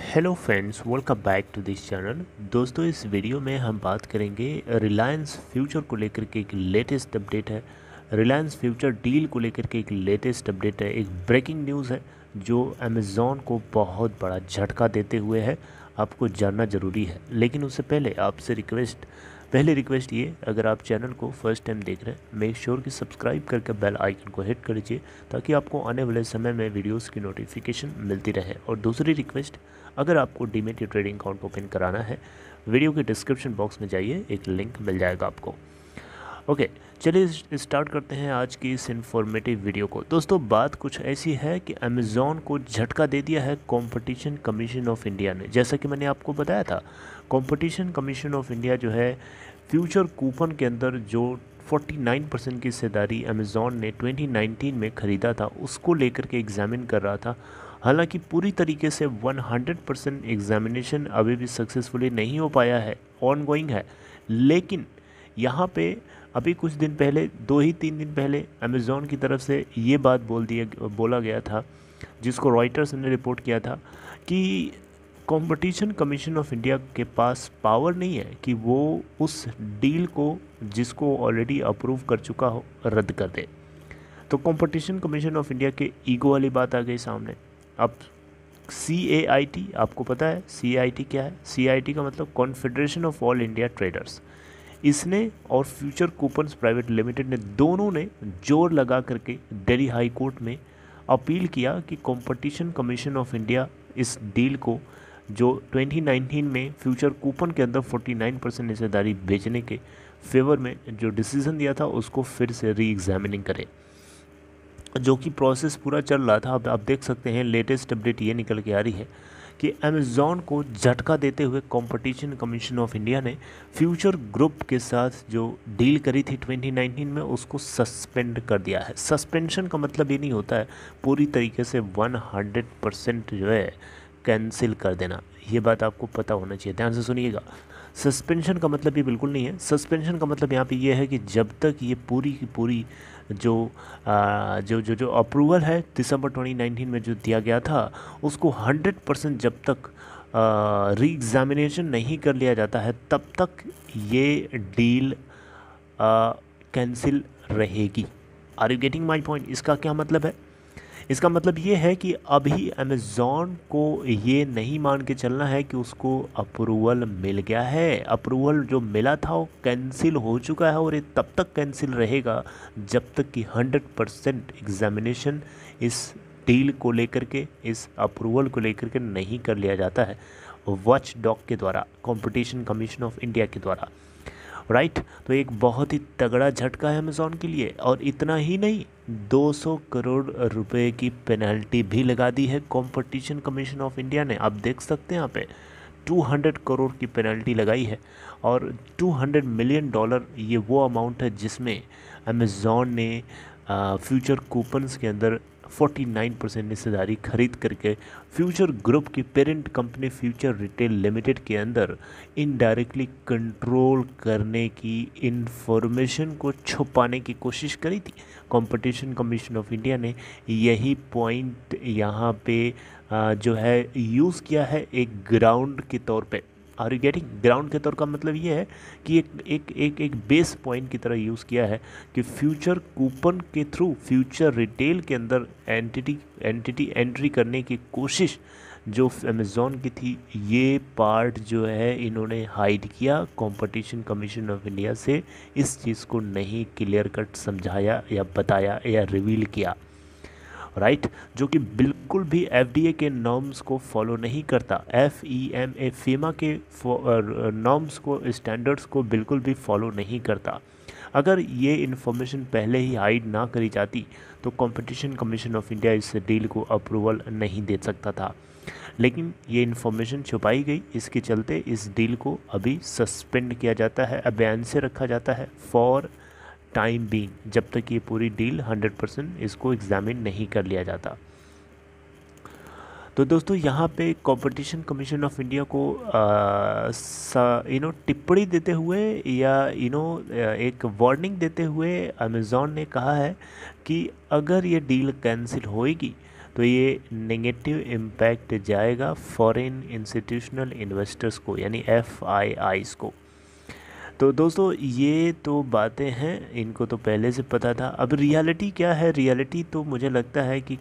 Hello friends, welcome back to this channel. दोस्तों, इस video में हम बात करेंगे रिलायंस फ्यूचर को लेकर के। एक लेटेस्ट अपडेट है, रिलायंस फ्यूचर डील को लेकर के एक लेटेस्ट अपडेट है। एक ब्रेकिंग न्यूज़ है जो अमेज़ॉन को बहुत बड़ा झटका देते हुए है। आपको जानना ज़रूरी है, लेकिन उससे पहले आपसे पहले रिक्वेस्ट ये, अगर आप चैनल को फर्स्ट टाइम देख रहे हैं, मेक श्योर कि सब्सक्राइब करके बेल आइकन को हिट कर लीजिए ताकि आपको आने वाले समय में वीडियोस की नोटिफिकेशन मिलती रहे। और दूसरी रिक्वेस्ट, अगर आपको डीमैट या ट्रेडिंग अकाउंट ओपन कराना है, वीडियो के डिस्क्रिप्शन बॉक्स में जाइए, एक लिंक मिल जाएगा आपको। ओके, चलिए स्टार्ट करते हैं आज की इस इन्फॉर्मेटिव वीडियो को। दोस्तों, बात कुछ ऐसी है कि अमेज़ॉन को झटका दे दिया है कंपटीशन कमीशन ऑफ इंडिया ने। जैसा कि मैंने आपको बताया था, कंपटीशन कमीशन ऑफ इंडिया जो है, फ्यूचर कूपन के अंदर जो 49% की हिस्सेदारी अमेज़ॉन ने 2019 में ख़रीदा था, उसको लेकर के एग्ज़ामिन कर रहा था। हालांकि पूरी तरीके से 100% एग्ज़ामिनेशन अभी भी सक्सेसफुली नहीं हो पाया है, ऑनगोइंग है। लेकिन यहाँ पे अभी कुछ दिन पहले, 2 ही 3 दिन पहले, अमेज़ॉन की तरफ से ये बात बोला गया था, जिसको रॉयटर्स ने रिपोर्ट किया था, कि कंपटीशन कमीशन ऑफ इंडिया के पास पावर नहीं है कि वो उस डील को, जिसको ऑलरेडी अप्रूव कर चुका हो, रद्द कर दे। तो कंपटीशन कमीशन ऑफ इंडिया के ईगो वाली बात आ गई सामने। अब CAIT, आपको पता है CAIT क्या है? CAIT का मतलब confederation of all India traders. इसने और फ्यूचर कूपन्स प्राइवेट लिमिटेड ने, दोनों ने जोर लगा करके दिल्ली हाई कोर्ट में अपील किया कि कंपटीशन कमीशन ऑफ इंडिया इस डील को, जो 2019 में फ्यूचर कूपन के अंदर 49% हिस्सेदारी बेचने के फेवर में जो डिसीजन दिया था, उसको फिर से री एग्जामिनिंग करे, जो कि प्रोसेस पूरा चल रहा था। अब आप देख सकते हैं, लेटेस्ट अपडेट ये निकल के आ रही है कि अमेज़ॉन को झटका देते हुए कंपटीशन कमीशन ऑफ इंडिया ने फ्यूचर ग्रुप के साथ जो डील करी थी 2019 में, उसको सस्पेंड कर दिया है। सस्पेंशन का मतलब ये नहीं होता है पूरी तरीके से 100% जो है कैंसिल कर देना। ये बात आपको पता होना चाहिए, ध्यान से सुनिएगा। सस्पेंशन का मतलब ये बिल्कुल नहीं है। सस्पेंशन का मतलब यहाँ पे ये है कि जब तक ये पूरी की पूरी जो अप्रूवल है दिसंबर 2019 में जो दिया गया था, उसको 100% जब तक री एग्जामिनेशन नहीं कर लिया जाता है, तब तक ये डील कैंसिल रहेगी। Are you getting my point? इसका क्या मतलब है? इसका मतलब ये है कि अभी अमेज़ॉन को ये नहीं मान के चलना है कि उसको अप्रूवल मिल गया है। अप्रूवल जो मिला था वो कैंसिल हो चुका है, और ये तब तक कैंसिल रहेगा जब तक कि 100% एग्जामिनेशन इस डील को लेकर के, इस अप्रूवल को लेकर के नहीं कर लिया जाता है वॉच डॉग के द्वारा, कंपटीशन कमीशन ऑफ इंडिया के द्वारा। राइट, तो एक बहुत ही तगड़ा झटका है अमेज़ॉन के लिए। और इतना ही नहीं, 200 करोड़ रुपए की पेनल्टी भी लगा दी है कंपटीशन कमीशन ऑफ इंडिया ने। आप देख सकते हैं यहाँ पे 200 करोड़ की पेनल्टी लगाई है, और $200 मिलियन ये वो अमाउंट है जिसमें अमेज़ॉन ने फ्यूचर कूपन्स के अंदर 49% हिस्सेदारी खरीद करके फ्यूचर ग्रुप की parent company future retail limited के अंदर इनडायरेक्टली कंट्रोल करने की, इंफॉर्मेशन को छुपाने की कोशिश करी थी। कंपटीशन कमीशन ऑफ इंडिया ने यही पॉइंट यहाँ पे जो है यूज़ किया है एक ग्राउंड के तौर पे। Are you getting? ग्राउंड के तौर का मतलब ये है कि एक बेस पॉइंट की तरह यूज़ किया है कि फ्यूचर कूपन के थ्रू फ्यूचर रिटेल के अंदर एंटिटी एंट्री करने की कोशिश जो अमेज़ॉन की थी, ये पार्ट जो है इन्होंने हाइड किया। कंपटीशन कमीशन ऑफ इंडिया से इस चीज़ को नहीं क्लियर कट समझाया या बताया या रिवील किया। राइट, जो कि बिल्कुल भी FDA के नॉर्म्स को फॉलो नहीं करता। FEMA फीमा के नॉर्म्स को, स्टैंडर्ड्स को बिल्कुल भी फॉलो नहीं करता। अगर ये इन्फॉर्मेशन पहले ही हाइड ना करी जाती तो कंपटीशन कमीशन ऑफ इंडिया इस डील को अप्रूवल नहीं दे सकता था। लेकिन ये इन्फॉर्मेशन छुपाई गई, इसके चलते इस डील को अभी सस्पेंड किया जाता है, अबैन से रखा जाता है फॉर टाइम बीइंग, जब तक ये पूरी डील 100% इसको एग्जामिन नहीं कर लिया जाता। तो दोस्तों, यहाँ पे कंपटीशन कमीशन ऑफ इंडिया को टिप्पणी देते हुए या एक वार्निंग देते हुए अमेज़ॉन ने कहा है कि अगर ये डील कैंसिल होएगी तो ये नेगेटिव इम्पैक्ट जाएगा फॉरेन इंस्टीट्यूशनल इन्वेस्टर्स को, यानी FIIs को। तो दोस्तों ये तो बातें हैं, इनको तो पहले से पता था। अब रियलिटी क्या है? रियलिटी तो मुझे लगता है कि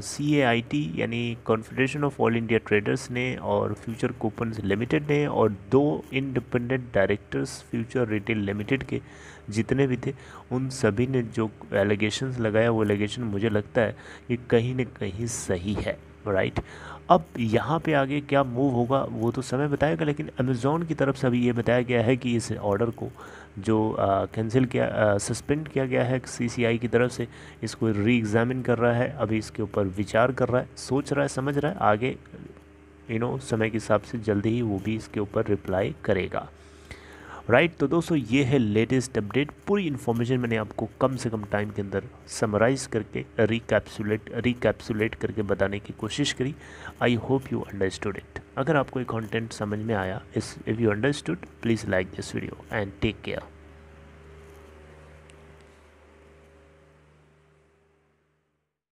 CAIT यानी confederation of all India traders ने और फ्यूचर कूपन्स लिमिटेड ने और 2 independent directors future retail limited के जितने भी थे, उन सभी ने जो एलिगेशंस लगाया वो एलिगेशन मुझे लगता है कि कहीं न कहीं सही है, राइट। अब यहाँ पे आगे क्या मूव होगा वो तो समय बताएगा, लेकिन अमेज़ॉन की तरफ से अभी ये बताया गया है कि इस ऑर्डर को जो कैंसिल किया, सस्पेंड किया गया है CCI की तरफ से, इसको री एग्ज़ामिन कर रहा है, अभी इसके ऊपर विचार कर रहा है, सोच रहा है, समझ रहा है, आगे समय के हिसाब से जल्दी ही वो भी इसके ऊपर रिप्लाई करेगा, राइट। तो दोस्तों ये है लेटेस्ट अपडेट। पूरी इन्फॉर्मेशन मैंने आपको कम से कम टाइम के अंदर समराइज करके रिकैप्सुलेट करके बताने की कोशिश करी। I hope you understood it. अगर आपको ये कंटेंट समझ में आया, if you understood, please like this video and take care.